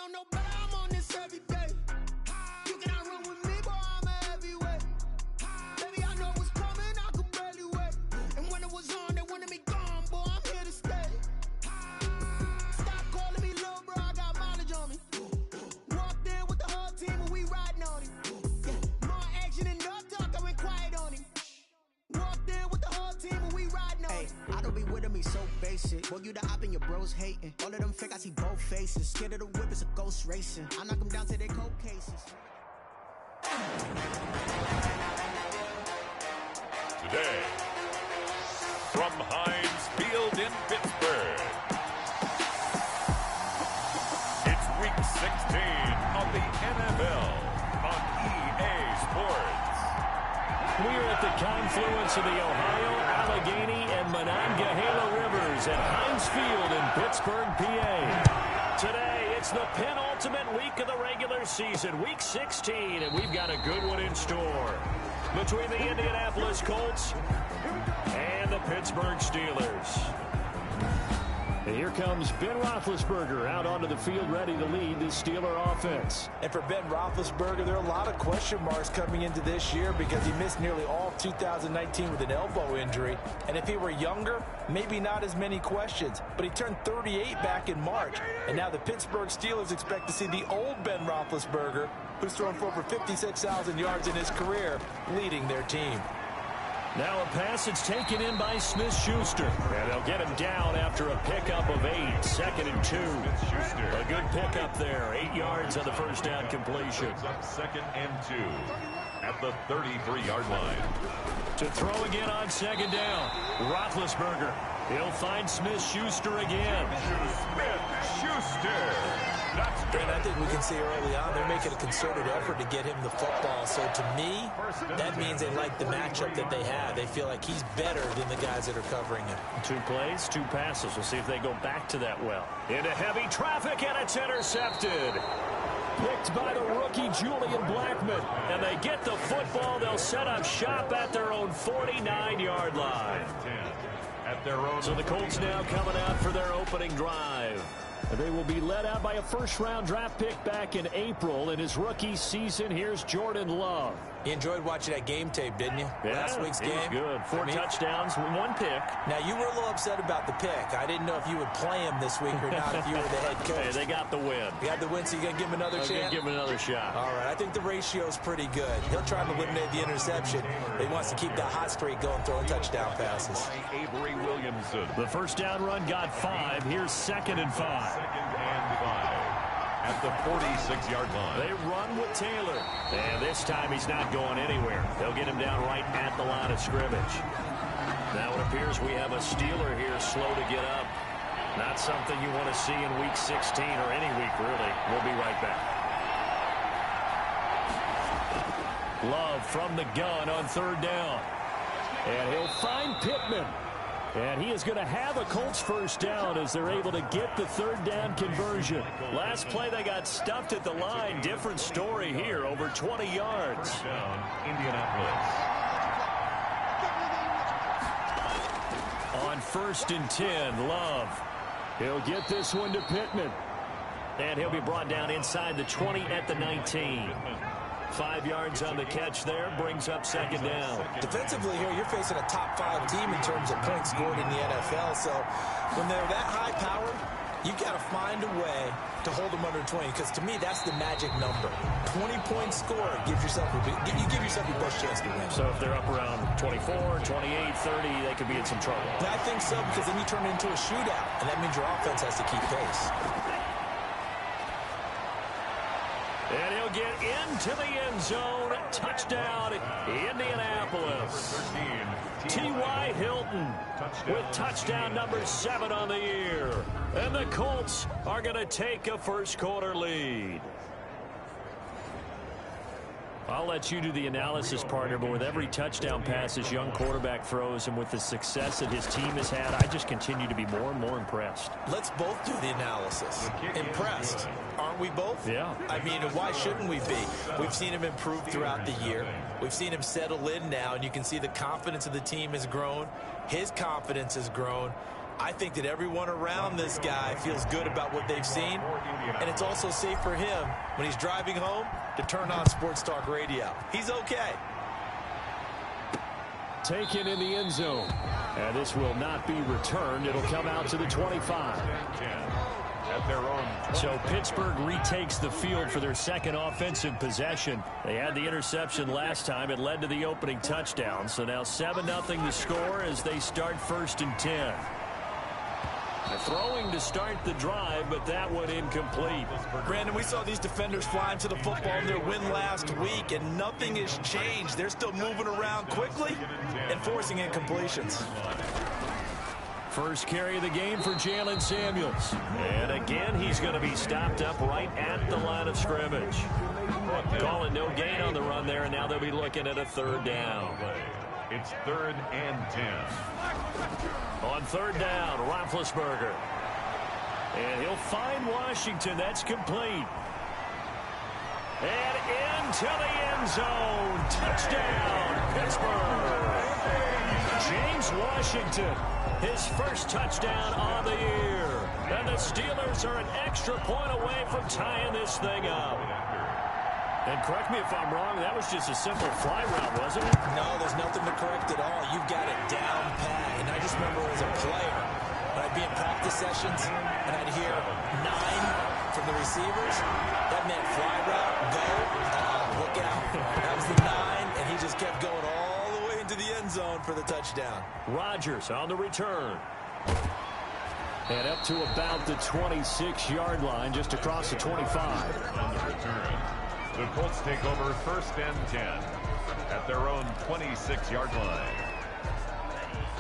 know no better, I'm on this every day. You cannot run with me, boy, I'm a heavyweight. Baby, I know what's coming, I could barely wait. And when it was on, they wanted me gone, boy, I'm here to stay. Stop calling me little bro, I got mileage on me. Walked in with the whole team and we riding on him. Yeah, more action and no talk, I went quiet on him. Walked in with the whole team and we riding on him. I don't be with him, he's so basic. Boy, you the op and your bros hating. All of them fake, I see both faces. Scared of the whip, it's a ghost racing. I knock them down to their cold cases. Today, from Heinz Field in Pittsburgh, it's Week 16 of the NFL on EA Sports. We are at the confluence of the Ohio, Allegheny, and Monongahela Rivers at Heinz Field in Pittsburgh, PA. Today, it's the penultimate week of the regular season, Week 16, and we've got a good one in store. Between the Indianapolis Colts and the Pittsburgh Steelers. And here comes Ben Roethlisberger out onto the field ready to lead the Steeler offense. And for Ben Roethlisberger, there are a lot of question marks coming into this year because he missed nearly all of 2019 with an elbow injury. And if he were younger, maybe not as many questions. But he turned 38 back in March. And now the Pittsburgh Steelers expect to see the old Ben Roethlisberger, who's thrown for over 56,000 yards in his career, leading their team. Now a pass that's taken in by Smith-Schuster. And they'll get him down after a pickup of 8. 2nd and 2. A good pickup there. 8 yards on the first down completion. Up 2nd and 2 at the 33-yard line. To throw again on 2nd down. Roethlisberger. He'll find Smith-Schuster again. Smith-Schuster. That's good. And I think we can see early on they're making a concerted effort to get him the football. So to me, that means they like the matchup that they have. They feel like he's better than the guys that are covering him. 2 plays, 2 passes. We'll see if they go back to that well. Into heavy traffic, and it's intercepted. Picked by the rookie Julian Blackmon. And they get the football. They'll set up shop at their own 49-yard line. So the Colts now coming out for their opening drive. They will be led out by a first-round draft pick back in April in his rookie season. Here's Jordan Love. You enjoyed watching that game tape, didn't you? Yeah, Last week's game. Was good. 4 touchdowns, 1 pick. Now, you were a little upset about the pick. I didn't know if you would play him this week or not if you were the head coach. Hey, they got the win. You got the win, so you're going to give him another chance? Give him another shot. All right, I think the ratio's pretty good. He'll try to eliminate the interception, but he wants to keep that hot streak going, throwing touchdown passes. Avery Williamson. The first down run got 5. Here's 2nd and 5. 2nd and 5 at the 46-yard line. They run with Taylor. And this time he's not going anywhere. They'll get him down right at the line of scrimmage. Now it appears we have a Steeler here slow to get up. Not something you want to see in Week 16 or any week, really. We'll be right back. Love from the gun on 3rd down. And he'll find Pittman. And he is going to have a Colts first down as they're able to get the 3rd down conversion. Last play they got stuffed at the line. Different story here, over 20 yards. Down, Indianapolis. On 1st and 10, Love. He'll get this one to Pittman. And he'll be brought down inside the 20 at the 19. 5 yards on the catch there, brings up 2nd down. Defensively here, you're facing a top 5 team in terms of points scored in the NFL. So when they're that high powered, you got to find a way to hold them under 20. Because to me, that's the magic number. 20 points scored gives yourself you give yourself your best chance to win. So if they're up around 24, 28, 30, they could be in some trouble. I think so, because then you turn it into a shootout, and that means your offense has to keep pace. And he'll get into the end zone. Touchdown, Indianapolis. T.Y. Hilton with touchdown number 7 on the year. And the Colts are going to take a first quarter lead. I'll let you do the analysis, partner, but with every touchdown pass this young quarterback throws and with the success that his team has had, I just continue to be more and more impressed. Let's both do the analysis. Impressed. Aren't we both? Yeah. I mean, why shouldn't we be? We've seen him improve throughout the year. We've seen him settle in now, and you can see the confidence of the team has grown. His confidence has grown. I think that everyone around this guy feels good about what they've seen, and it's also safe for him when he's driving home to turn on Sports Talk Radio. He's okay. Taken in the end zone. And this will not be returned. It'll come out to the 25. At their own 20. So Pittsburgh retakes the field for their second offensive possession. They had the interception last time. It led to the opening touchdown. So now 7-0 the score as they start 1st and 10. They're throwing to start the drive, but that one incomplete. Brandon, we saw these defenders flying to the football in their win last week, and nothing has changed. They're still moving around quickly and forcing incompletions. First carry of the game for Jalen Samuels. And again, he's going to be stopped up right at the line of scrimmage. Calling no gain on the run there, and now they'll be looking at a 3rd down. It's 3rd and 10. On 3rd down, Roethlisberger. And he'll find Washington. That's complete. And into the end zone. Touchdown, Pittsburgh. James Washington, his first touchdown on the year. And the Steelers are an extra point away from tying this thing up. And correct me if I'm wrong, that was just a simple fly route, wasn't it? No, there's nothing to correct at all. You've got it down pat. And I just remember as a player, when I'd be in practice sessions and I'd hear 9 from the receivers, that meant fly route, go, look out. That was the 9, and he just kept going all the way into the end zone for the touchdown. Rodgers on the return. And up to about the 26-yard line, just across the 25. On the return, the Colts take over 1st and 10 at their own 26-yard line.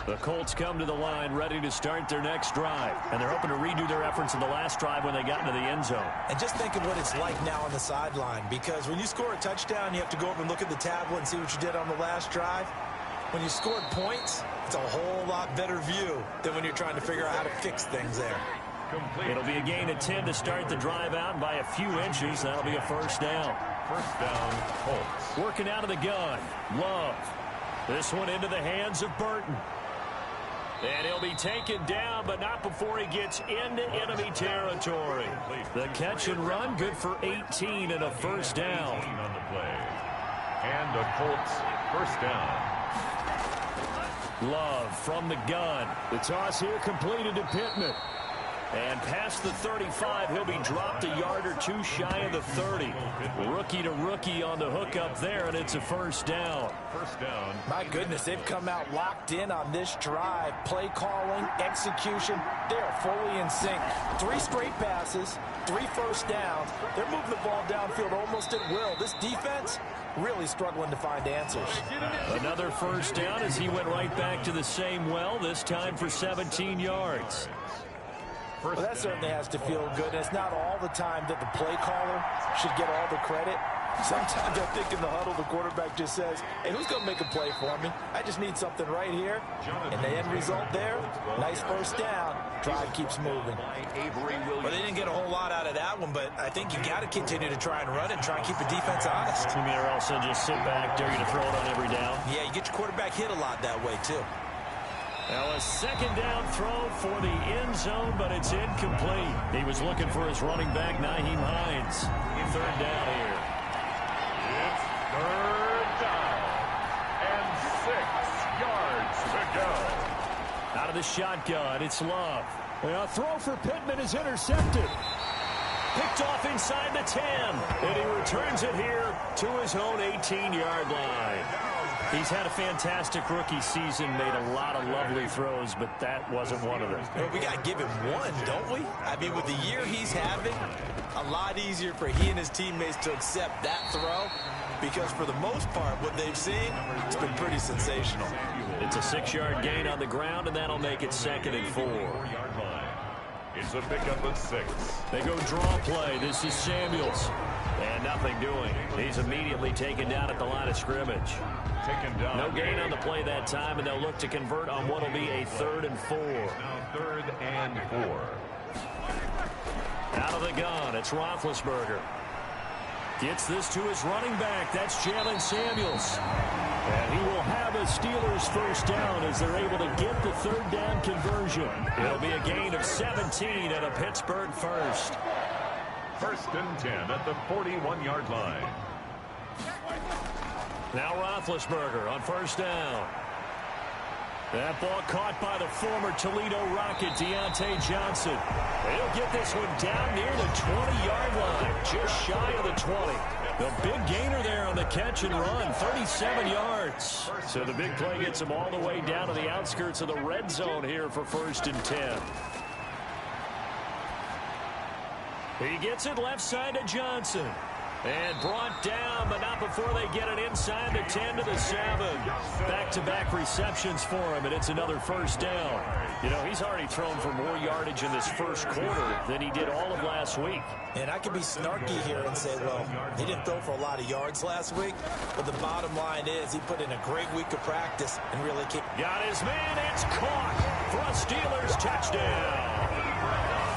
The Colts come to the line ready to start their next drive. And they're hoping to redo their efforts in the last drive when they got into the end zone. And just think of what it's like now on the sideline, because when you score a touchdown, you have to go over and look at the tablet and see what you did on the last drive. When you scored points, it's a whole lot better view than when you're trying to figure out how to fix things there. It'll be a gain of 10 to start the drive out, and by a few inches, that'll be a 1st down. 1st down, Colts. Working out of the gun, Love. This one into the hands of Burton. And he'll be taken down, but not before he gets into enemy territory. The catch and run, good for 18 and a 1st down. On the play. And a Colts 1st down. Love from the gun. The toss here completed to Pittman. And past the 35, he'll be dropped a yard or two shy of the 30. Rookie to rookie on the hook up there, and it's a 1st down. 1st down. My goodness, they've come out locked in on this drive. Play calling, execution, they are fully in sync. 3 straight passes, 3 1st downs. They're moving the ball downfield almost at will. This defense really struggling to find answers. Another 1st down as he went right back to the same well, this time for 17 yards. Well, that certainly has to feel good. And it's not all the time that the play caller should get all the credit. Sometimes I think in the huddle, the quarterback just says, hey, who's going to make a play for me? I just need something right here. And the end result there, nice 1st down. Drive keeps moving. Well, they didn't get a whole lot out of that one, but I think you got to continue to try and run it, try and keep the defense honest. You mean or else they'll just sit back, dare you to throw it on every down? Yeah, you get your quarterback hit a lot that way, too. Now a 2nd down throw for the end zone, but it's incomplete. He was looking for his running back, Nyheim Hines. 3rd down here. It's 3rd down and 6 yards to go. Out of the shotgun, it's Love. A throw for Pittman is intercepted. Picked off inside the 10. And he returns it here to his own 18-yard line. He's had a fantastic rookie season, made a lot of lovely throws, but that wasn't one of them. Well, we got to give him one, don't we? I mean, with the year he's having, a lot easier for he and his teammates to accept that throw, because for the most part, what they've seen, it's been pretty sensational. It's a 6-yard gain on the ground, and that'll make it 2nd and 4. It's a pickup of 6. They go draw play. This is Samuels. And nothing doing. He's immediately taken down at the line of scrimmage. Taken down. No gain on the play that time, and they'll look to convert on what will be a 3rd and 4. Now 3rd and 4. Out of the gun, it's Roethlisberger. Gets this to his running back. That's Jalen Samuels. And he will have a Steelers first down as they're able to get the third down conversion. It'll be a gain of 17 and a Pittsburgh first. 1st and 10 at the 41-yard line. Now Roethlisberger on first down. That ball caught by the former Toledo Rocket, Deontay Johnson. He'll get this one down near the 20-yard line, just shy of the 20. The big gainer there on the catch and run, 37 yards. So the big play gets him all the way down to the outskirts of the red zone here for 1st and 10. He gets it left side to Johnson. And brought down, but not before they get it inside the 10 to the 7. Back-to-back receptions for him, and it's another first down. You know, he's already thrown for more yardage in this first quarter than he did all of last week. And I could be snarky here and say, well, he didn't throw for a lot of yards last week, but the bottom line is he put in a great week of practice and really got his man, it's caught for a Steelers touchdown.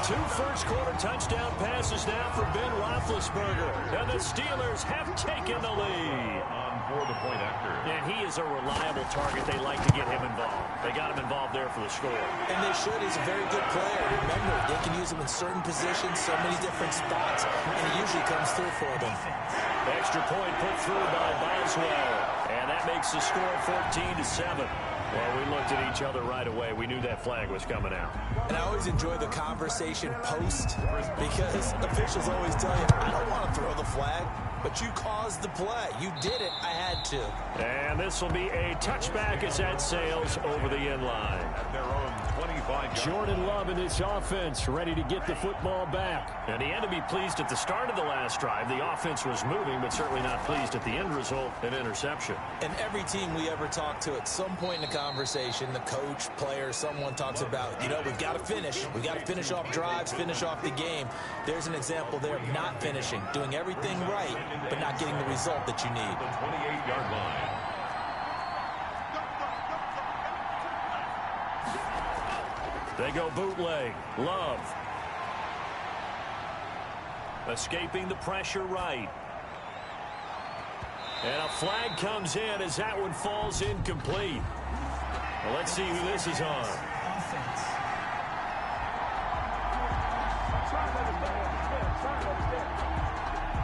2 first-quarter touchdown passes now for Ben Roethlisberger. And the Steelers have taken the lead. On for the point after. And he is a reliable target. They like to get him involved. They got him involved there for the score. And they should. He's a very good player. Remember, they can use him in certain positions, so many different spots, and he usually comes through for them. Extra point put through by Boswell. And that makes the score 14-7. Well, we looked at each other right away. We knew that flag was coming out. And I always enjoy the conversation post because officials always tell you, I don't want to throw the flag, but you caused the play. You did it. I had to. And this will be a touchback as that sails over the end line. At their own 25. Jordan Love in this offense ready to get the football back. And he had to be pleased at the start of the last drive. The offense was moving, but certainly not pleased at the end result, an interception. And every team we ever talk to at some point in the conversation, the coach, player, someone talks about, you know, we've got to finish. We've got to finish off drives, finish off the game. There's an example there of not finishing, doing everything right, but not getting the result that you need. The 28-yard line. They go bootleg. Love. Escaping the pressure right. And a flag comes in as that one falls incomplete. Well, let's see who this is on.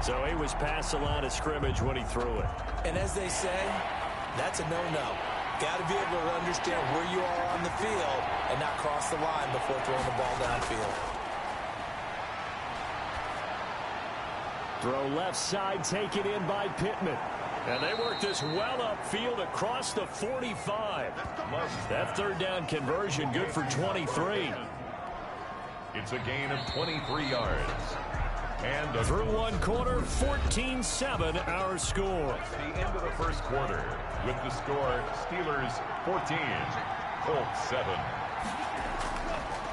So he was past the line of scrimmage when he threw it. And as they say, that's a no-no. Got to be able to understand where you are on the field and not cross the line before throwing the ball downfield. Throw left side, taken in by Pittman. And they work this well upfield across the 45. That third down conversion good for 23. It's a gain of 23 yards. And through one quarter, 14-7 our score. The end of the first quarter with the score Steelers 14, Colts 7.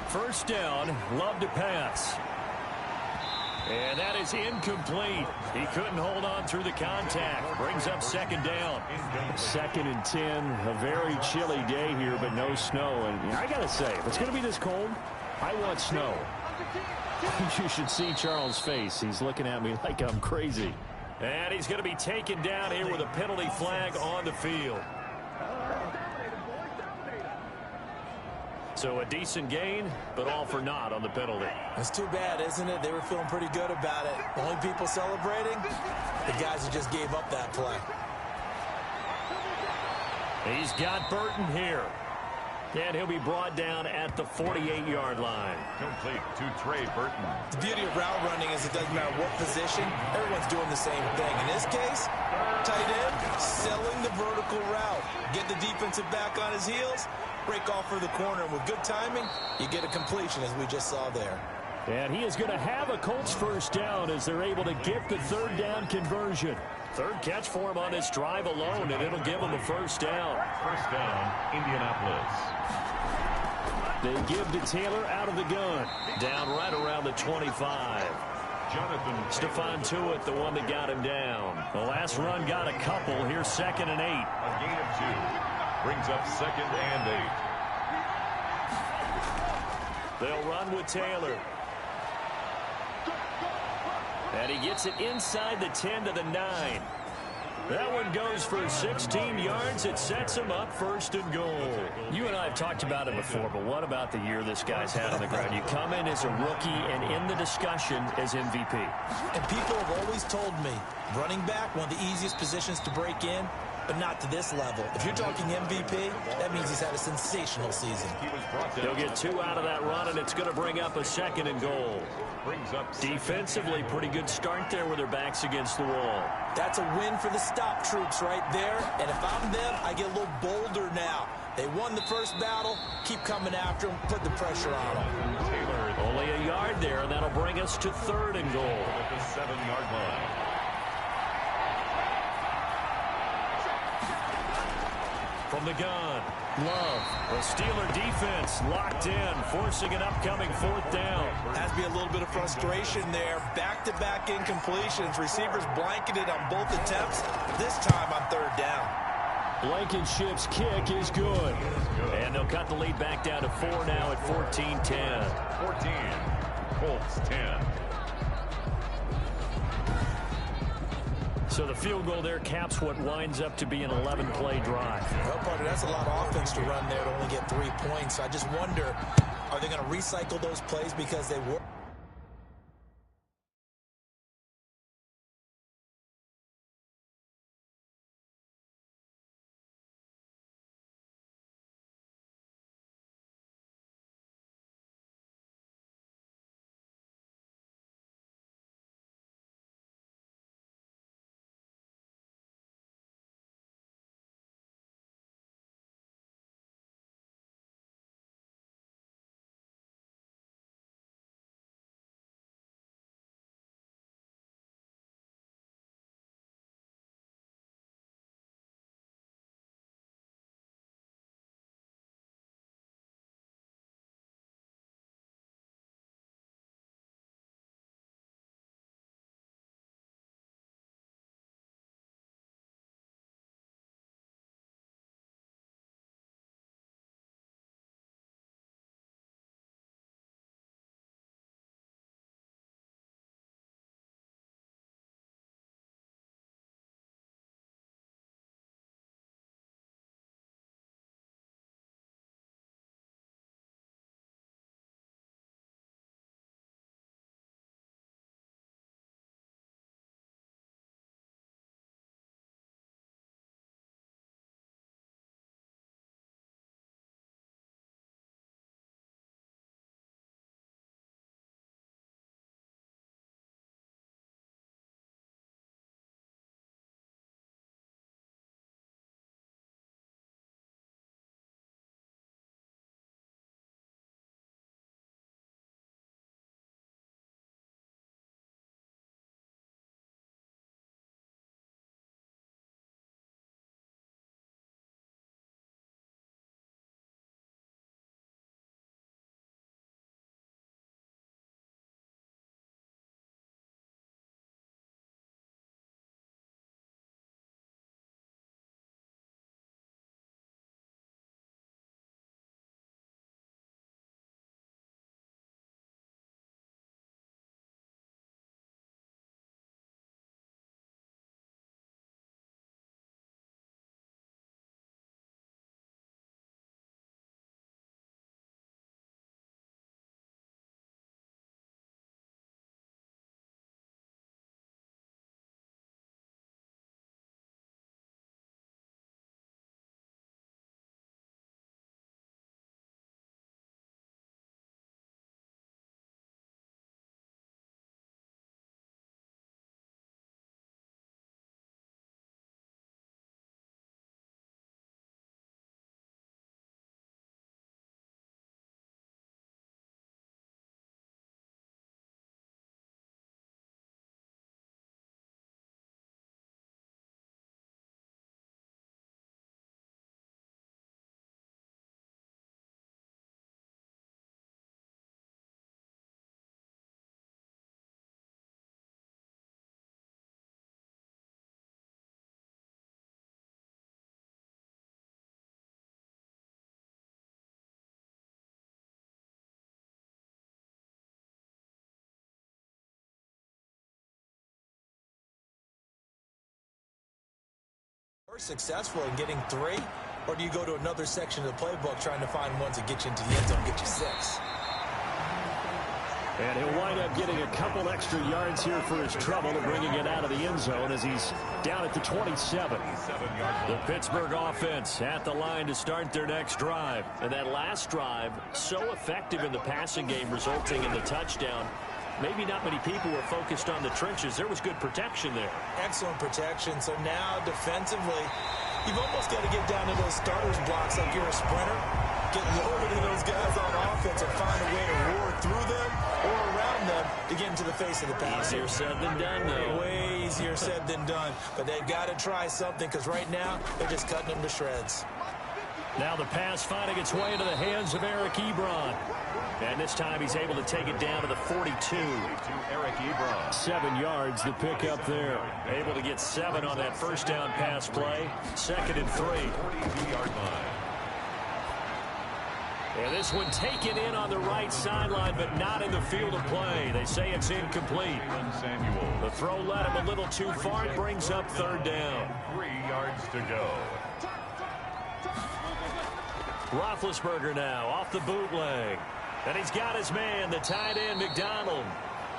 First down, Love to pass. And that is incomplete. He couldn't hold on through the contact. Brings up second down. 2nd and 10. A very chilly day here, but no snow. And I got to say, if it's going to be this cold, I want snow. You should see Charles' face. He's looking at me like I'm crazy. And he's going to be taken down here with a penalty flag on the field. So a decent gain, but all for naught on the penalty. It's too bad, isn't it? They were feeling pretty good about it. The only people celebrating, the guys who just gave up that play. He's got Burton here. And he'll be brought down at the 48-yard line. Complete to Trey Burton. The beauty of route running is it doesn't matter what position. Everyone's doing the same thing. In this case, tight end, selling the vertical route. Get the defensive back on his heels, break off for the corner. And with good timing, you get a completion, as we just saw there. And he is going to have a Colts first down as they're able to get the third down conversion. Third catch for him on this drive alone, and it'll give him a first down. First down, Indianapolis. They give to Taylor out of the gun. Down right around the 25. Jonathan Stephon Tuitt, the one that got him down. The last run got a couple. Here's 2nd and 8. A gain of 2. Brings up 2nd and 8. They'll run with Taylor. And he gets it inside the 10 to the 9. That one goes for 16 yards. It sets him up 1st and goal. You and I have talked about it before, but what about the year this guy's had on the ground? You come in as a rookie and in the discussion as MVP. And people have always told me, running back, one of the easiest positions to break in, but not to this level. If you're talking MVP, that means he's had a sensational season. He'll get 2 out of that run, and it's going to bring up a 2nd and goal. Defensively, pretty good start there with their backs against the wall. That's a win for the stop troops right there. And if I'm them, I get a little bolder now. They won the first battle. Keep coming after them. Put the pressure on them. Only a yard there, and that'll bring us to 3rd and goal. At the 7-yard line. From the gun, Love. The Steeler defense locked in, forcing an upcoming 4th down. Has to be a little bit of frustration there. Back-to-back incompletions. Receivers blanketed on both attempts. This time on 3rd down. Blankenship's kick is good. And they'll cut the lead back down to 4 now at 14-10. 14. Colts 10. So the field goal there caps what winds up to be an 11-play drive. Well, partner, that's a lot of offense to run there to only get 3 points. I just wonder, are they going to recycle those plays because they were successful in getting 3, or do you go to another section of the playbook trying to find ones that get you into the end zone, get you 6? And he'll wind up getting a couple extra yards here for his trouble and bringing it out of the end zone as he's down at the 27. The Pittsburgh offense at the line to start their next drive. And that last drive, so effective in the passing game, resulting in the touchdown. Maybe not many people were focused on the trenches. There was good protection there. Excellent protection. So now defensively, you've almost got to get down to those starters blocks like you're a sprinter. Get lower to those guys on offense and find a way to roar through them or around them to get into the face of the pass. Easier said than done, though. Way easier said than done. But they've got to try something because right now they're just cutting them to shreds. Now the pass finding its way into the hands of Eric Ebron. And this time he's able to take it down to the 42. Eric Ebron. 7 yards the pickup there. Able to get 7 on that first down pass play. 2nd and 3. 42-yard line. And this one taken in on the right sideline, but not in the field of play. They say it's incomplete. The throw led him a little too far. It brings up 3rd down. 3 yards to go. Roethlisberger now off the bootleg. And he's got his man, the tight end, McDonald.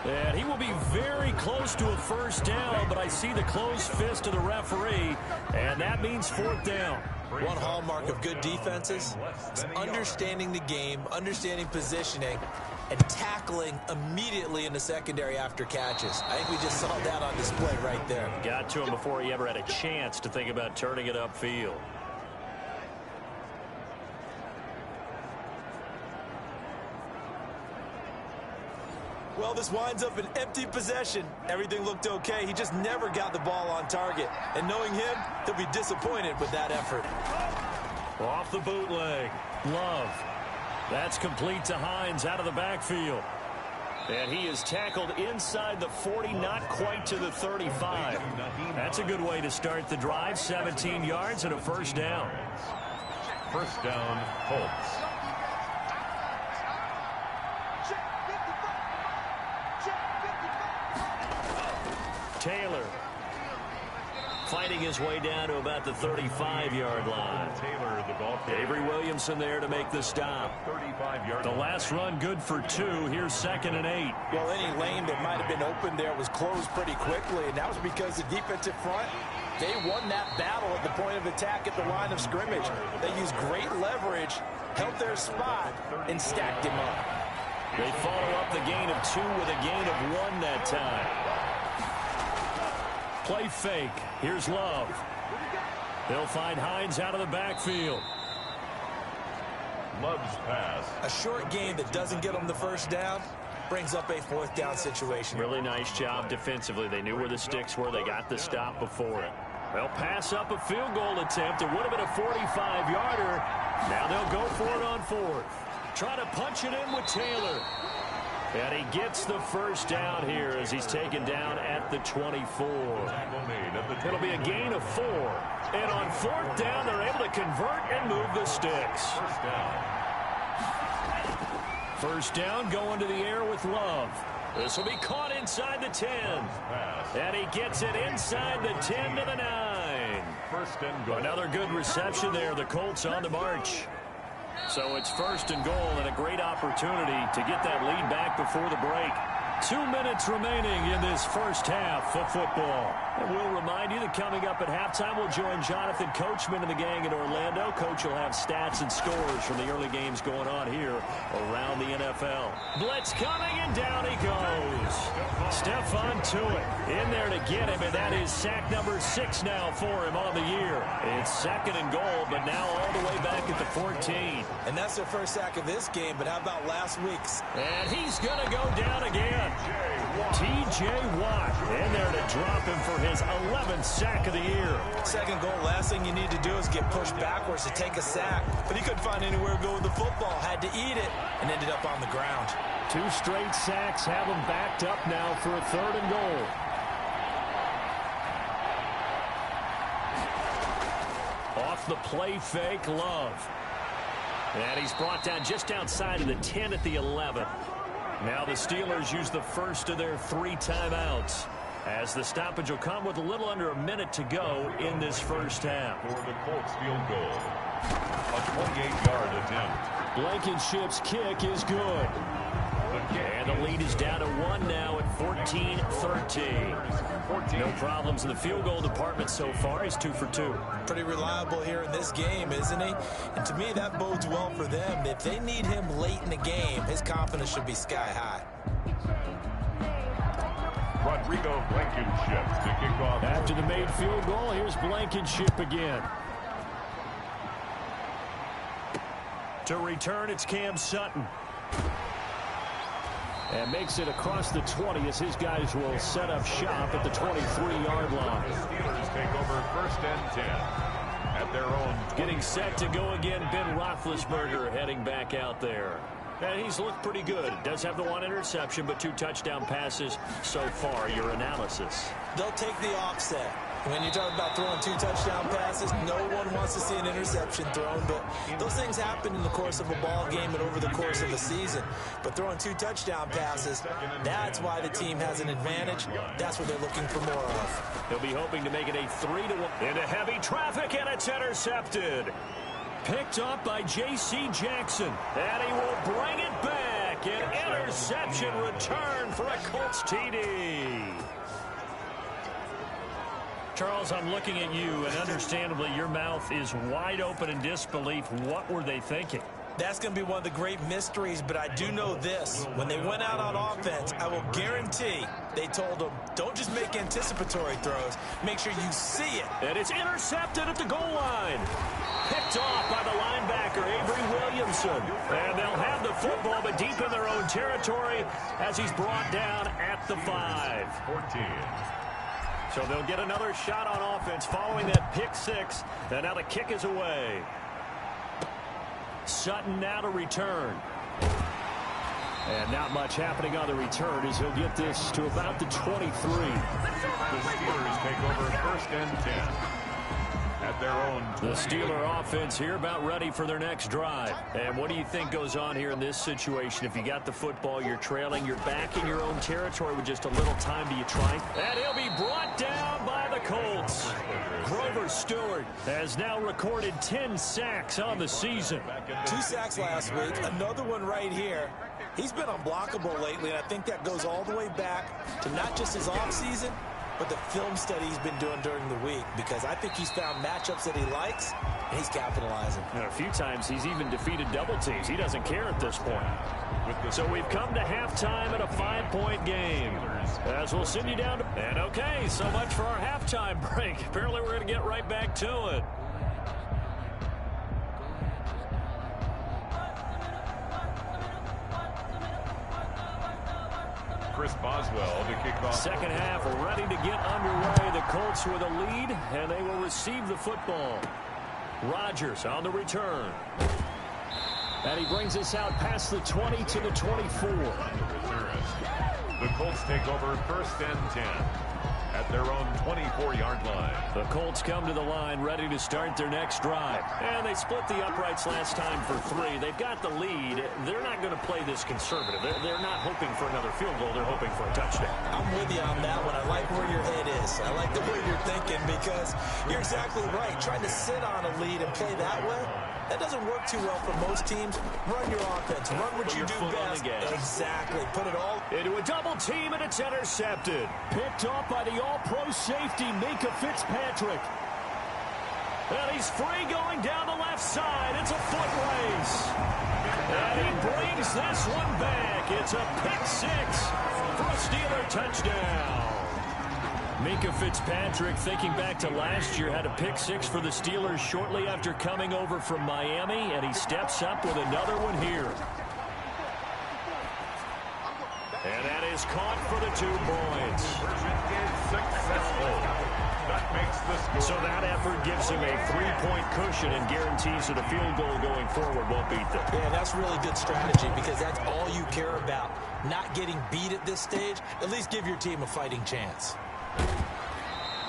And he will be very close to a first down, but I see the closed fist of the referee, and that means 4th down. One hallmark of good defenses is understanding the game, understanding positioning, and tackling immediately in the secondary after catches. I think we just saw that on display right there. Got to him before he ever had a chance to think about turning it upfield. Well, this winds up an empty possession. Everything looked okay. He just never got the ball on target. And knowing him, he'll be disappointed with that effort. Off the bootleg. Love. That's complete to Hines out of the backfield. And he is tackled inside the 40, not quite to the 35. That's a good way to start the drive. 17 yards and a first down. First down, Colts. Taylor fighting his way down to about the 35-yard line. Taylor, the ball carrier. Avery Williamson there to make the stop. 35-yard. The last run good for 2. Here's 2nd and 8. Well, any lane that might have been open there was closed pretty quickly, and that was because the defensive front, they won that battle at the point of attack at the line of scrimmage. They used great leverage, held their spot, and stacked him up. They follow up the gain of 2 with a gain of 1 that time. Play fake. Here's Love. They'll find Hines out of the backfield. Love's pass. A short game that doesn't get them the first down brings up a 4th down situation. Really nice job defensively. They knew where the sticks were. They got the stop before it. They'll pass up a field goal attempt. It would have been a 45-yarder. Now they'll go for it on 4th. Trying to punch it in with Taylor. And he gets the first down here as he's taken down at the 24. It'll be a gain of 4. And on 4th down, they're able to convert and move the sticks. First down going to the air with Love. This will be caught inside the 10. And he gets it inside the 10 to the 9. First and goal. Another good reception there. The Colts on the march. So it's 1st and goal and a great opportunity to get that lead back before the break. 2 minutes remaining in this first half of football. And we'll remind you that coming up at halftime, we'll join Jonathan Coachman and the gang in Orlando. Coach will have stats and scores from the early games going on here around the NFL. Blitz coming, and down he goes. Stephon Tuitt in there to get him, and that is sack number 6 now for him on the year. It's 2nd and goal, but now all the way back at the 14. And that's their first sack of this game, but how about last week's? And he's going to go down again. T.J. Watt in there to drop him for his 11th sack of the year. 2nd goal, last thing you need to do is get pushed backwards to take a sack. But he couldn't find anywhere to go with the football, had to eat it, and ended up on the ground. 2 straight sacks have him backed up now for a 3rd and goal. Off the play fake, Love. And he's brought down just outside of the 10 at the 11. Now the Steelers use the first of their 3 timeouts. as the stoppage will come with a little under a minute to go in this first half. For the Colts field goal, a 28-yard attempt. Blankenship's kick is good. And the lead is down to 1 now at 14-13. No problems in the field goal department so far. He's 2 for 2. Pretty reliable here in this game, isn't he? And to me, that bodes well for them. If they need him late in the game, his confidence should be sky high. Rodrigo Blankenship to kick off. After the made field goal, here's Blankenship again. To return, it's Cam Sutton. And makes it across the 20 as his guys will set up shop at the 23-yard line. The Steelers take over 1st and 10 at their own. Getting set to go again, Ben Roethlisberger heading back out there. And he's looked pretty good. Does have the 1 interception, but 2 touchdown passes so far. Your analysis. They'll take the offset. When you talk about throwing 2 touchdown passes, no one wants to see an interception thrown, but those things happen in the course of a ball game and over the course of a season. But throwing 2 touchdown passes, that's why the team has an advantage. That's what they're looking for more of. He'll be hoping to make it a 3-1 into heavy traffic, and it's intercepted. Picked up by J.C. Jackson, and he will bring it back. An interception return for a Colts TD. Charles, I'm looking at you, and understandably, your mouth is wide open in disbelief. What were they thinking? That's going to be one of the great mysteries, but I do know this. When they went out on offense, I will guarantee they told them, don't just make anticipatory throws. Make sure you see it. And it's intercepted at the goal line. Picked off by the linebacker, Avery Williamson. And they'll have the football, but deep in their own territory as he's brought down at the 5. 14. So they'll get another shot on offense following that pick 6. And now the kick is away. Sutton now to return. And not much happening on the return as he'll get this to about the 23. The Steelers take over 1st and 10 at their own. The Steeler offense here about ready for their next drive. And what do you think goes on here in this situation? If you got the football, you're trailing, you're back in your own territory with just a little time. Do you try? And he'll be brought down by the Colts. Grover Stewart has now recorded 10 sacks on the season. 2 sacks last week, another one right here. He's been unblockable lately, and I think that goes all the way back to not just his offseason, but the film study he's been doing during the week, because I think he's found matchups that he likes, and he's capitalizing. And a few times he's even defeated double teams. He doesn't care at this point. So we've come to halftime in a 5-point game. As we'll send you down to... And okay, so much for our halftime break. Apparently we're going to get right back to it. Chris Boswell to kick off. Second half ready to get underway. The Colts with a lead, and they will receive the football. Rodgers on the return. And he brings us out past the 20 to the 24. The Colts take over 1st and 10 at their own 24-yard line. The Colts come to the line ready to start their next drive. And they split the uprights last time for 3. They've got the lead. They're not going to play this conservative. They're not hoping for another field goal. They're hoping for a touchdown. I'm with you on that one. I like where your head is. I like the way you're thinking, because you're exactly right. Trying to sit on a lead and play that way, that doesn't work too well for most teams. Run your offense. Run what you do best. Exactly. Put it all into a double team, and it's intercepted. Picked off by the all-pro safety, Minka Fitzpatrick. And he's free going down the left side. It's a foot race. And he brings this one back. It's a pick 6 for a Steeler touchdown. Minka Fitzpatrick, thinking back to last year, had a pick 6 for the Steelers shortly after coming over from Miami, and he steps up with another one here. And that is caught for the 2 points. Successful. That makes the score. So that effort gives him a 3-point cushion and guarantees that a field goal going forward won't beat them. Yeah, that's really good strategy, because that's all you care about. Not getting beat at this stage. At least give your team a fighting chance.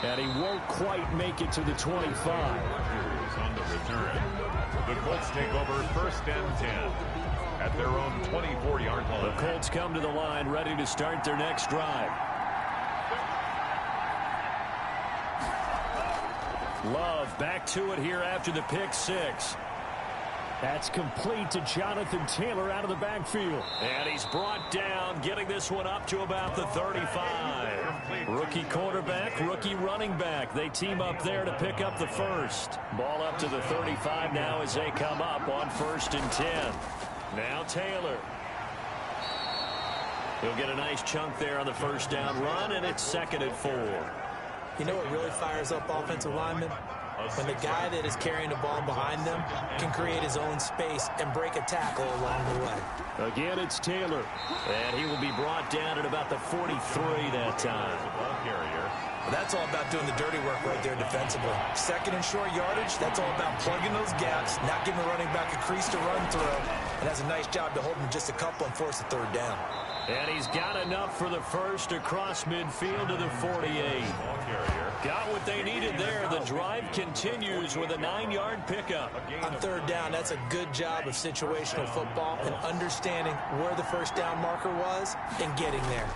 And he won't quite make it to the 25. On the return. The Colts take over 1st and 10 at their own 24-yard line. The Colts come to the line ready to start their next drive. Love back to it here after the pick six. That's complete to Jonathan Taylor out of the backfield. And he's brought down, getting this one up to about the 35. Rookie quarterback, rookie running back. They team up there to pick up the first. Ball up to the 35 now as they come up on 1st and 10. Now Taylor. He'll get a nice chunk there on the first down run, and it's 2nd and 4. You know what really fires up offensive linemen? When the guy that is carrying the ball behind them can create his own space and break a tackle along the way. Again, it's Taylor. And he will be brought down at about the 43 that time. That's all about doing the dirty work right there defensively. 2nd and short yardage, that's all about plugging those gaps, not giving the running back a crease to run through, and has a nice job to hold him just a couple and force a 3rd down. And he's got enough for the first across midfield to the 48. Got what they needed there. The drive continues with a 9-yard pickup. On 3rd down, that's a good job of situational football and understanding where the first down marker was and getting there.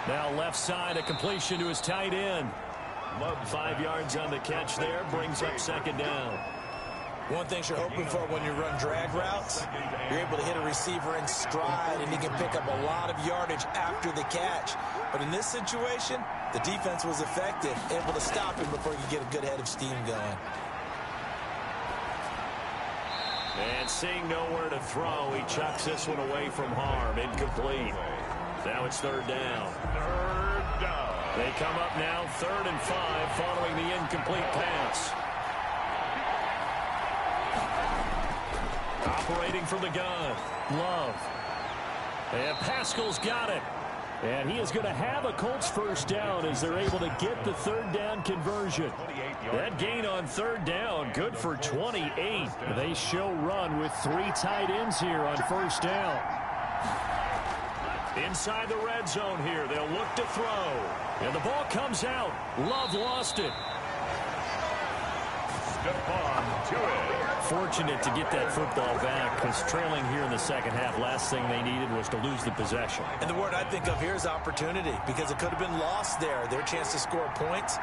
Now left side, a completion to his tight end. 5 yards on the catch there, brings up 2nd down. One thing you're hoping for when you run drag routes, you're able to hit a receiver in stride, and he can pick up a lot of yardage after the catch. But in this situation, the defense was effective, able to stop him before you get a good head of steam going. And seeing nowhere to throw, he chucks this one away from harm. Incomplete. Now it's 3rd down. 3rd down. They come up now 3rd and 5 following the incomplete pass. Operating from the gun. Love. And Pascal's got it. And he is going to have a Colts first down as they're able to get the 3rd down conversion. That gain on 3rd down, good for 28. They show run with 3 tight ends here on 1st down. Inside the red zone here, they'll look to throw. And the ball comes out. Love lost it. Fortunate to get that football back, because trailing here in the 2nd half, last thing they needed was to lose the possession. And the word I think of here is opportunity, because it could have been lost there, their chance to score points.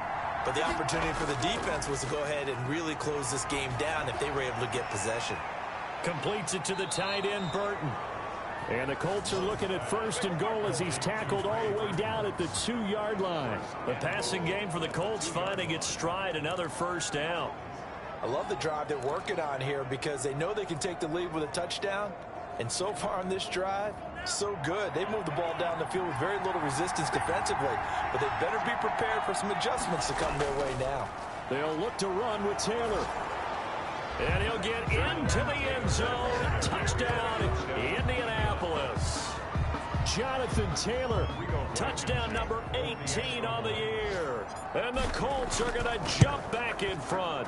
But the opportunity for the defense was to go ahead and really close this game down if they were able to get possession. Completes it to the tight end, Burton. And the Colts are looking at 1st and goal as he's tackled all the way down at the 2-yard line. The passing game for the Colts finding its stride, another first down. I love the drive they're working on here because they know they can take the lead with a touchdown. And so far on this drive, so good. They've moved the ball down the field with very little resistance defensively. But they better be prepared for some adjustments to come their way now. They'll look to run with Taylor. And he'll get into the end zone. Touchdown, Indianapolis. Jonathan Taylor, touchdown number 18 on the year. And the Colts are going to jump back in front.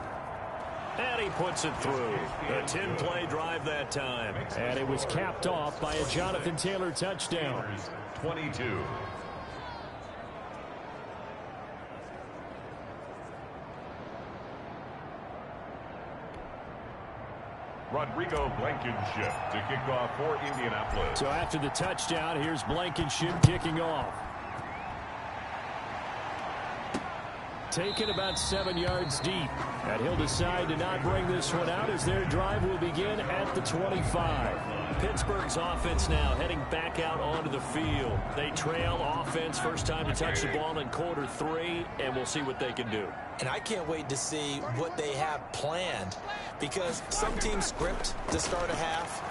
And he puts it through. A 10-play drive that time. And it was capped off by a Jonathan Taylor touchdown. 22. Rodrigo Blankenship to kick off for Indianapolis. So after the touchdown, here's Blankenship kicking off. Taken about 7 yards deep. And he'll decide to not bring this one out as their drive will begin at the 25. Pittsburgh's offense now heading back out onto the field. They trail offense, first time to touch the ball in quarter 3, and we'll see what they can do. And I can't wait to see what they have planned, because some teams script to start a half.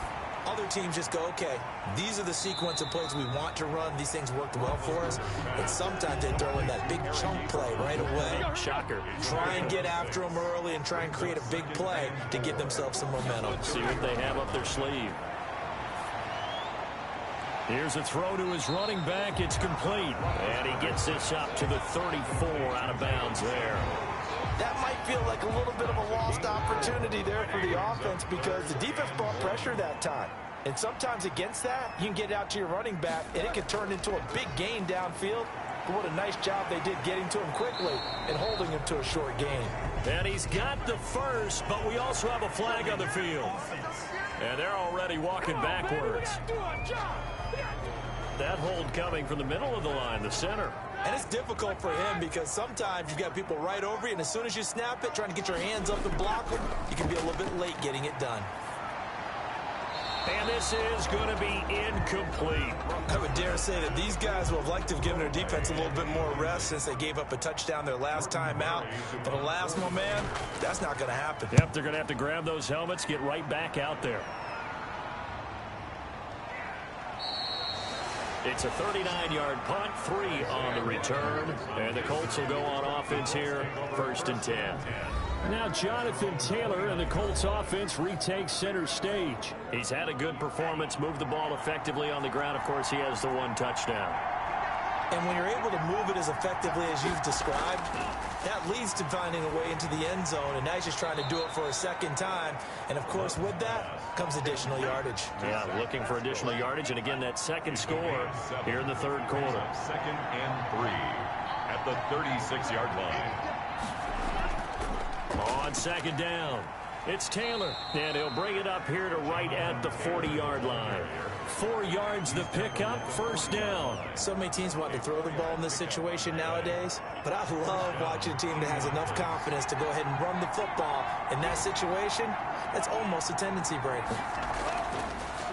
Other teams just go, okay, these are the sequence of plays we want to run. These things worked well for us. And sometimes they throw in that big chunk play right away. Shocker. Try and get after them early and try and create a big play to give themselves some momentum. See what they have up their sleeve. Here's a throw to his running back. It's complete. And he gets this up to the 34 out of bounds there. That might feel like a little bit of a lost opportunity there for the offense because the defense brought pressure that time. And sometimes against that, you can get out to your running back, and it can turn into a big gain downfield. But what a nice job they did getting to him quickly and holding him to a short gain. And he's got the first, but we also have a flag on the field. And they're already walking backwards. That hold coming from the middle of the line, the center. And it's difficult for him because sometimes you've got people right over you, and as soon as you snap it, trying to get your hands up and block them, you can be a little bit late getting it done. And this is going to be incomplete. I would dare say that these guys will have liked to have given their defense a little bit more rest since they gave up a touchdown their last time out. But alas, my man, that's not going to happen. Yep, they're going to have to grab those helmets, get right back out there. It's a 39-yard punt, 3 on the return. And the Colts will go on offense here, 1st and 10. Now Jonathan Taylor and the Colts offense retakes center stage. He's had a good performance, moved the ball effectively on the ground. Of course, he has the 1 touchdown. And when you're able to move it as effectively as you've described, that leads to finding a way into the end zone, and now he's just trying to do it for a second time. And, of course, with that comes additional yardage. Yeah, looking for additional yardage, and again, that second score here in the 3rd quarter. 2nd and 3 at the 36-yard line. On 2nd down, it's Taylor, and he'll bring it up here to right at the 40-yard line. 4 yards the pickup, 1st down. So many teams want to throw the ball in this situation nowadays, but I love watching a team that has enough confidence to go ahead and run the football. In that situation, that's almost a tendency breaker.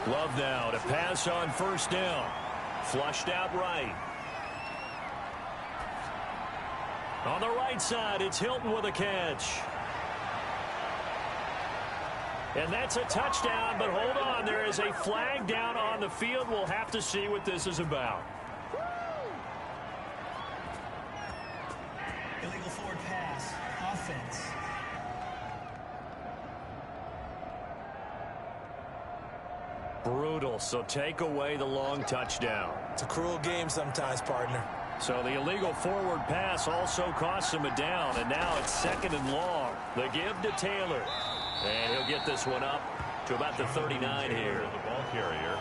Love now to pass on 1st down. Flushed out right. On the right side, it's Hilton with a catch. And that's a touchdown, but hold on. There is a flag down on the field. We'll have to see what this is about. Illegal forward pass. Offense. Brutal, so take away the long touchdown. It's a cruel game sometimes, partner. So the illegal forward pass also costs him a down, and now it's 2nd and long. The give to Taylor. And he'll get this one up to about the 39 here. The ball carrier.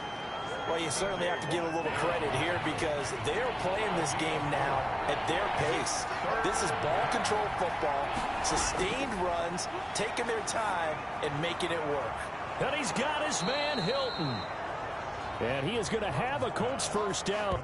Well, you certainly have to give a little credit here because they're playing this game now at their pace. This is ball control football, sustained runs, taking their time, and making it work. And he's got his man, Hilton. And he is going to have a Colts 1st down.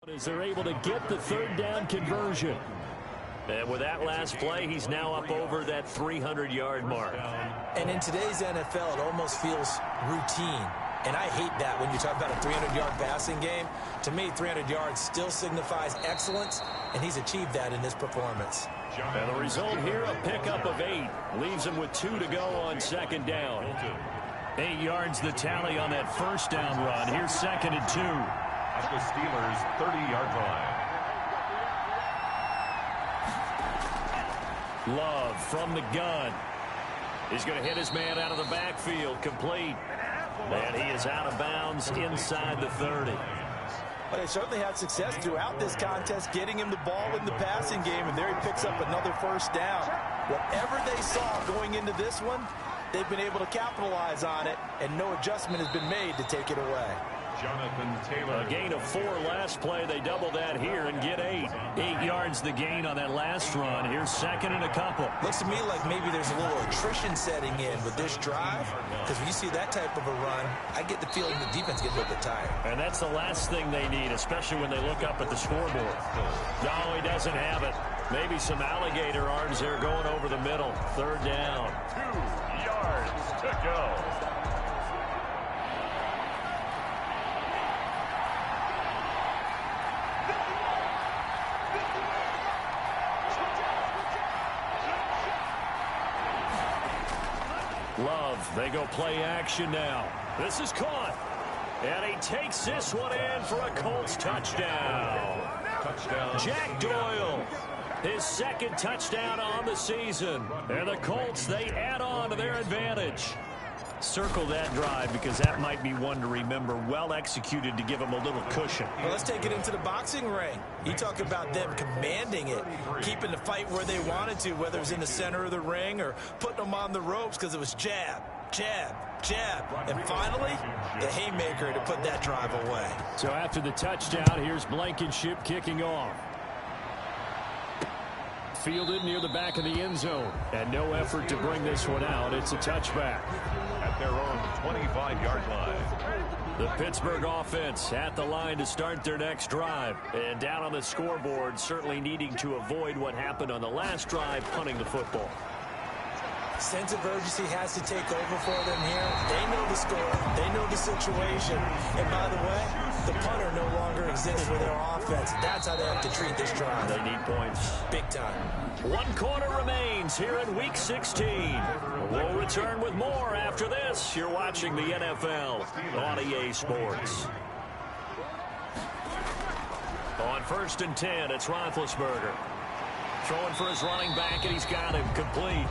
As they're able to get the 3rd down conversion. And with that last play, he's now up over that 300-yard mark. And in today's NFL, it almost feels routine. And I hate that when you talk about a 300-yard passing game. To me, 300 yards still signifies excellence, and he's achieved that in this performance. And the result here, a pickup of 8. Leaves him with 2 to go on 2nd down. 8 yards the tally on that 1st down run. Here's 2nd and 2. At the Steelers' 30-yard line. Love from the gun. He's going to hit his man out of the backfield. Complete. And he is out of bounds inside the 30. But they certainly had success throughout this contest, getting him the ball in the passing game, and there he picks up another 1st down. Whatever they saw going into this one, they've been able to capitalize on it, and no adjustment has been made to take it away. Jonathan Taylor. A gain of 4 last play. They double that here and get 8. 8 yards the gain on that last run. Here's 2nd and a couple. Looks to me like maybe there's a little attrition setting in with this drive, because when you see that type of a run, I get the feeling the defense gets a little bit tired. And that's the last thing they need, especially when they look up at the scoreboard. No, he doesn't have it. Maybe some alligator arms there going over the middle. 3rd down. 2 yards. to go. Love, they go play action now. This is caught. And he takes this one in for a Colts touchdown. Jack Doyle, his second touchdown on the season. And the Colts, they add on to their advantage. Circle that drive because that might be one to remember. Well executed to give them a little cushion. Well, let's take it into the boxing ring. You talk about them commanding it, keeping the fight where they wanted to, whether it was in the center of the ring or putting them on the ropes because it was jab, jab, jab. And finally, the haymaker to put that drive away. So after the touchdown, here's Blankenship kicking off. Fielded near the back of the end zone. And no effort to bring this one out. It's a touchback. At their own 25-yard line. The Pittsburgh offense at the line to start their next drive. And down on the scoreboard, certainly needing to avoid what happened on the last drive, punting the football. Sense of urgency has to take over for them here. They know the score. They know the situation. And by the way, the punter no longer exists for their offense. That's how they have to treat this drive. They need points. Big time. One quarter remains here in Week 16. We'll return with more after this. You're watching the NFL on EA Sports. On 1st and 10, it's Roethlisberger. Throwing for his running back, and he's got him complete.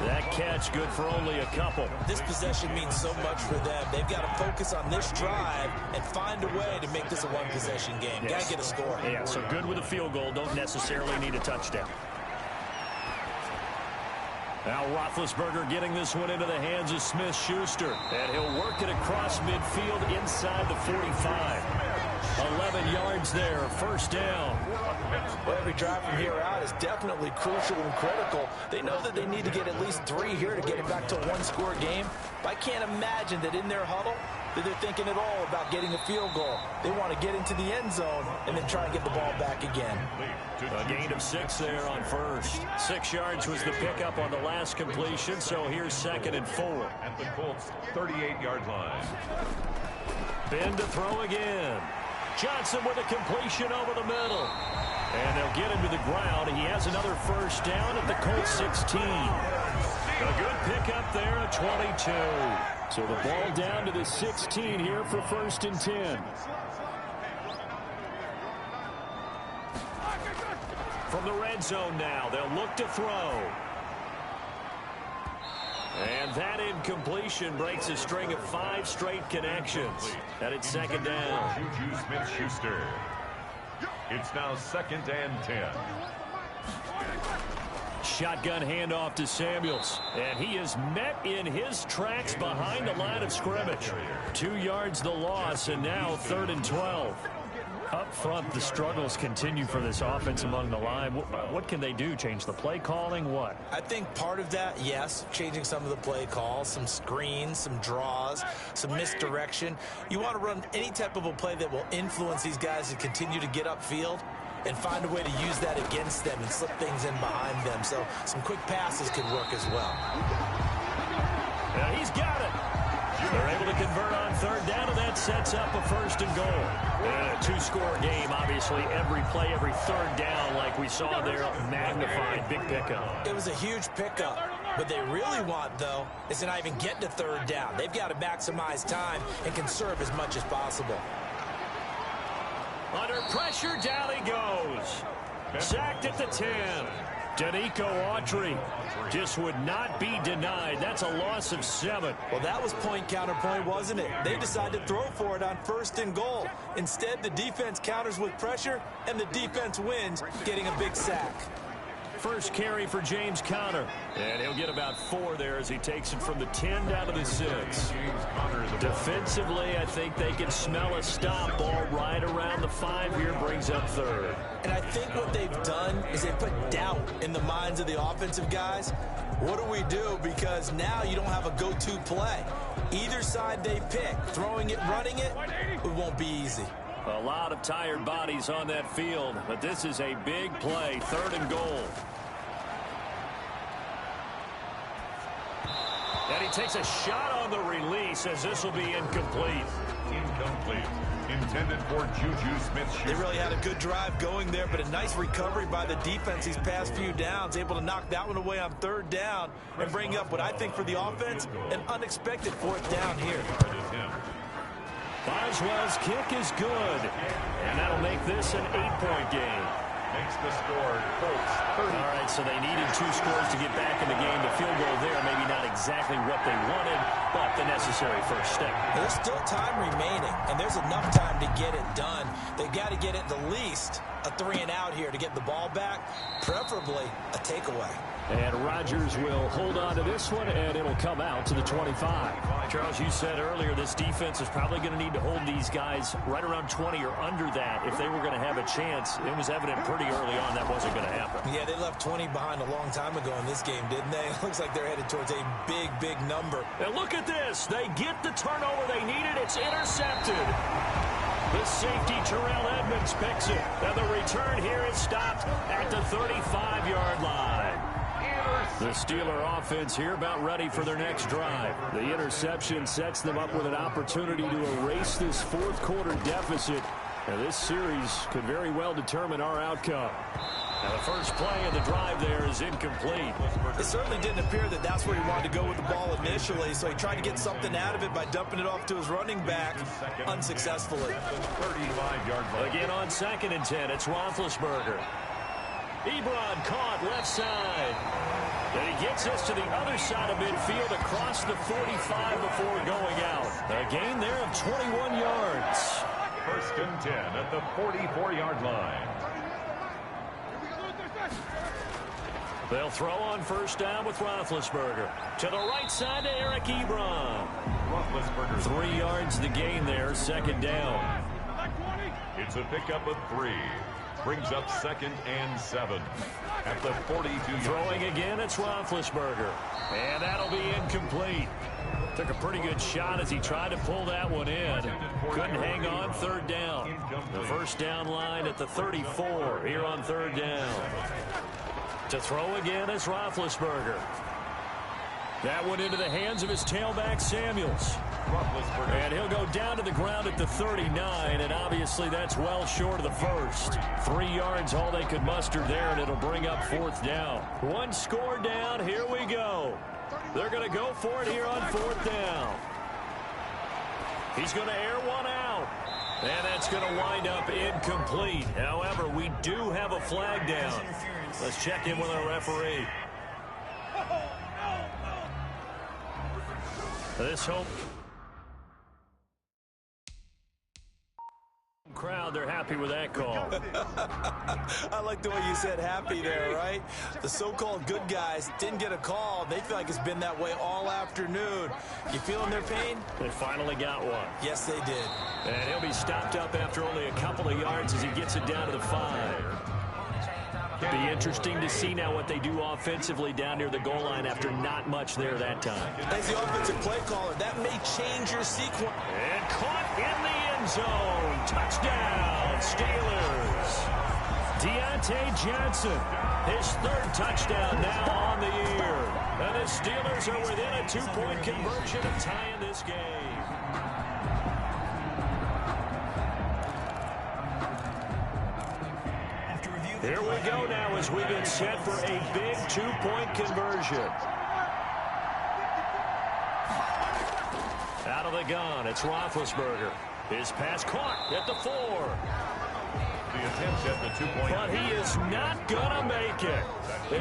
That catch good for only a couple. This possession means so much for them. They've got to focus on this drive and find a way to make this a one-possession game. Yes. Got to get a score. Yeah, so good with a field goal. Don't necessarily need a touchdown. Now Roethlisberger getting this one into the hands of Smith-Schuster. And he'll work it across midfield inside the 45. 11 yards there, first down. Well, every drive from here out is definitely crucial and critical. They know that they need to get at least 3 here to get it back to a one-score game. But I can't imagine that in their huddle that they're thinking at all about getting a field goal. They want to get into the end zone and then try and get the ball back again. A gain of 6 there on first. 6 yards was the pickup on the last completion, so here's 2nd and 4. At the Colts' 38-yard line. Ben to throw again. Johnson with a completion over the middle. And they'll get him to the ground. He has another first down at the Colts 16. A good pickup there at 22. So the ball down to the 16 here for 1st and 10. From the red zone now, they'll look to throw. And that incompletion breaks a string of 5 straight connections. And it's 2nd down. Juju Smith-Schuster. It's now 2nd and 10. Shotgun handoff to Samuels. And he is met in his tracks behind the line of scrimmage. 2 yards the loss, and now 3rd and 12. Up front, the struggles continue for this offense among the line. What can they do? Change the play calling? What? I think part of that, yes, changing some of the play calls, some screens, some draws, some misdirection. You want to run any type of a play that will influence these guys to continue to get upfield and find a way to use that against them and slip things in behind them. So some quick passes could work as well. And he's got it. They're able to convert on 3rd down, and that sets up a 1st and goal. And a 2-score game, obviously, every play, every 3rd down, like we saw there, magnified, big pickup. It was a huge pickup. What they really want, though, is to not even get to 3rd down. They've got to maximize time and conserve as much as possible. Under pressure, down he goes. Sacked at the 10. Danico Autry just would not be denied. That's a loss of 7. Well, that was point counterpoint, wasn't it? They decided to throw for it on 1st and goal. Instead, the defense counters with pressure, and the defense wins, getting a big sack. First carry for James Conner. And he'll get about 4 there as he takes it from the 10 down to the 6. Defensively, I think they can smell a stop. Ball right around the 5 here, brings up 3rd. And I think what they've done is they put doubt in the minds of the offensive guys. What do we do? Because now you don't have a go-to play. Either side they pick, throwing it, running it, it won't be easy. A lot of tired bodies on that field, but this is a big play, 3rd and goal. And he takes a shot on the release as this will be incomplete. Incomplete. Intended for Juju Smith-Schuster. They really had a good drive going there, but a nice recovery by the defense these past few downs, able to knock that one away on third down and bring up what I think for the offense, an unexpected fourth down here. Boswell's kick is good, and that'll make this an 8-point game. Makes the score Colts 30. All right, so they needed 2 scores to get back in the game. The field goal there, maybe not exactly what they wanted, but the necessary first step. There's still time remaining, and there's enough time to get it done. They've got to get at the least a 3-and-out here to get the ball back, preferably a takeaway. And Rodgers will hold on to this one, and it'll come out to the 25. Charles, you said earlier this defense is probably going to need to hold these guys right around 20 or under that if they were going to have a chance. It was evident pretty early on that wasn't going to happen. Yeah, they left 20 behind a long time ago in this game, didn't they? It looks like they're headed towards a big, big number. And look at this. They get the turnover they needed. It's intercepted. The safety, Terrell Edmonds, picks it. And the return here is stopped at the 35-yard line. The Steeler offense here about ready for their next drive. The interception sets them up with an opportunity to erase this fourth quarter deficit. And this series could very well determine our outcome. Now the first play of the drive there is incomplete. It certainly didn't appear that that's where he wanted to go with the ball initially, so he tried to get something out of it by dumping it off to his running back unsuccessfully. 35-yard line. Again on 2nd and 10, it's Roethlisberger. Ebron caught left side. And he gets us to the other side of midfield across the 45 before going out. A gain there of 21 yards. 1st and 10 at the 44-yard line. They'll throw on first down with Roethlisberger. To the right side to Eric Ebron. Roethlisberger. 3 yards the gain there, 2nd down. It's a pickup of 3. Brings up 2nd and 7 at the 42. Throwing again, it's Roethlisberger. And that'll be incomplete. Took a pretty good shot as he tried to pull that one in. Couldn't hang on, 3rd down. The first down line at the 34 here on 3rd down. To throw again is Roethlisberger. That one into the hands of his tailback, Samuels. And he'll go down to the ground at the 39, and obviously that's well short of the first. 3 yards all they could muster there, and it'll bring up 4th down. 1 score down, here we go. They're going to go for it here on 4th down. He's going to air one out. And that's going to wind up incomplete. However, we do have a flag down. Let's check in with our referee. This hope crowd, they're happy with that call. I like the way you said happy there, right? The so-called good guys didn't get a call. They feel like it's been that way all afternoon. You feeling their pain? They finally got one. Yes, they did. And he'll be stopped up after only a couple of yards as he gets it down to the 5. Be interesting to see now what they do offensively down near the goal line after not much there that time. As the offensive play caller, that may change your sequence. And caught in the end zone. Touchdown, Steelers. Deontay Johnson, his 3rd touchdown now on the year. And the Steelers are within a 2-point conversion of tying this game. Here we go now as we get set for a big 2-point conversion. Out of the gun, it's Roethlisberger. His pass caught at the 4. The attempt at the 2-point. But he is not going to make it.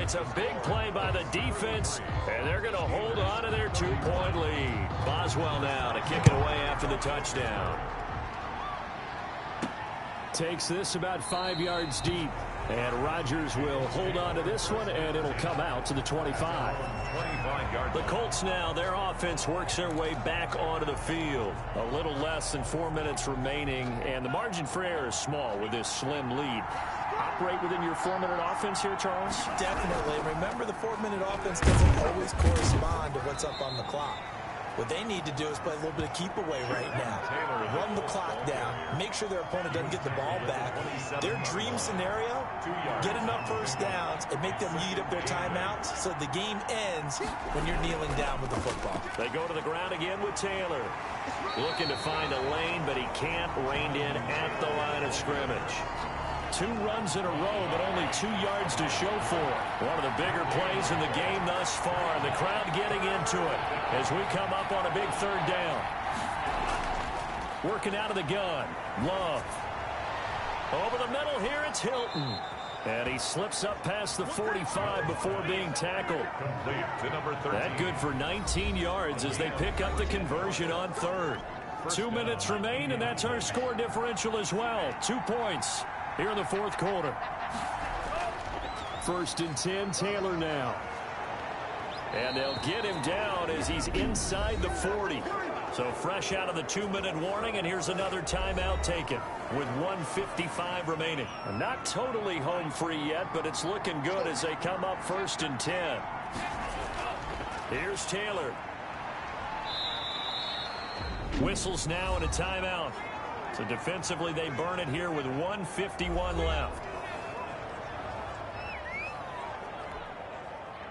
It's a big play by the defense, and they're going to hold on to their 2-point lead. Boswell now to kick it away after the touchdown. Takes this about 5 yards deep. And Rodgers will hold on to this one, and it'll come out to the 25. The Colts now, their offense works their way back onto the field. A little less than 4 minutes remaining, and the margin for error is small with this slim lead. Operate within your 4-minute offense here, Charles? Definitely. Remember, the 4-minute offense doesn't always correspond to what's up on the clock. What they need to do is play a little bit of keep away right now. Run the clock down. Make sure their opponent doesn't get the ball back. Their dream scenario, get enough first downs and make them eat up their timeouts so the game ends when you're kneeling down with the football. They go to the ground again with Taylor. Looking to find a lane, but he can't. Reined in at the line of scrimmage. 2 runs in a row, but only 2 yards to show for it. One of the bigger plays in the game thus far. The crowd getting into it as we come up on a big 3rd down. Working out of the gun. Love. Over the middle here, it's Hilton. And he slips up past the 45 before being tackled. That good for 19 yards as they pick up the conversion on 3rd. 2 minutes remain, and that's our score differential as well. 2 points here in the 4th quarter. 1st and 10, Taylor now. And they'll get him down as he's inside the 40. So fresh out of the 2-minute warning, and here's another timeout taken with 1:55 remaining. Not totally home free yet, but it's looking good as they come up 1st and 10. Here's Taylor. Whistles now and a timeout. So defensively, they burn it here with 1:51 left.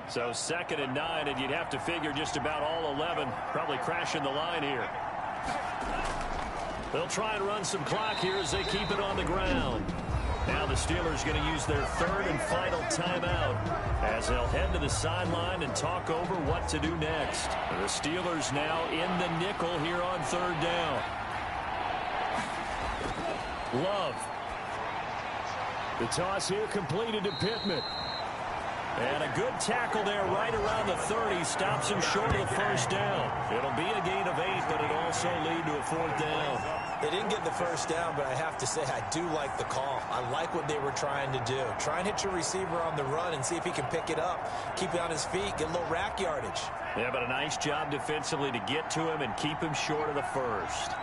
So 2nd and 9, and you'd have to figure just about all 11 probably crashing the line here. They'll try and run some clock here as they keep it on the ground. Now the Steelers going to use their 3rd and final timeout as they'll head to the sideline and talk over what to do next. The Steelers now in the nickel here on 3rd down. Love. The toss here completed to Pittman. And a good tackle there right around the 30. Stops him short of the 1st down. It'll be a gain of 8, but it'll also lead to a 4th down. They didn't get the 1st down, but I have to say I do like the call. I like what they were trying to do. Try and hit your receiver on the run and see if he can pick it up. Keep it on his feet. Get a little rack yardage. Yeah, but a nice job defensively to get to him and keep him short of the 1st.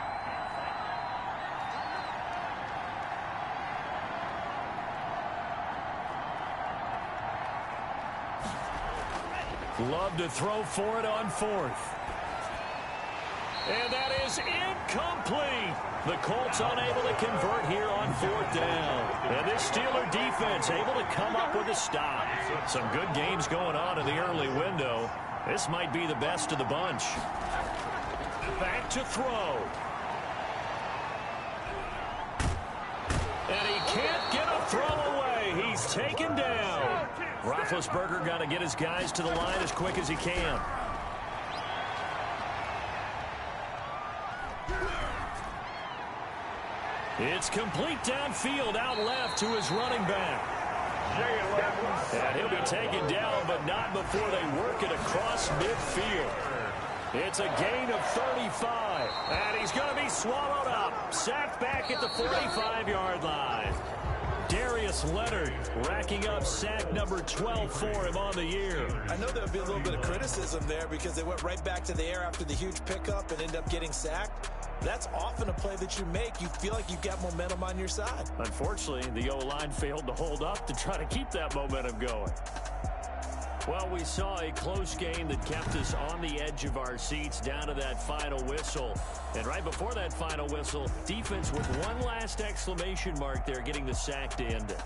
Love to throw for it on 4th. And that is incomplete. The Colts unable to convert here on 4th down. And this Steeler defense able to come up with a stop. Some good games going on in the early window. This might be the best of the bunch. Back to throw. And he can't get a throw away. He's taken down. Roethlisberger got to get his guys to the line as quick as he can. It's complete downfield, out left to his running back. And he'll be taken down, but not before they work it across midfield. It's a gain of 35. And he's going to be swallowed up. Sacked back at the 45-yard line. Darius Leonard racking up sack number 12 for him on the year. I know there'll be a little bit of criticism there because they went right back to the air after the huge pickup and ended up getting sacked. That's often a play that you make. You feel like you've got momentum on your side. Unfortunately, the O-line failed to hold up to try to keep that momentum going. Well, we saw a close game that kept us on the edge of our seats down to that final whistle. And right before that final whistle, defense with one last exclamation mark there, getting the sack to end it.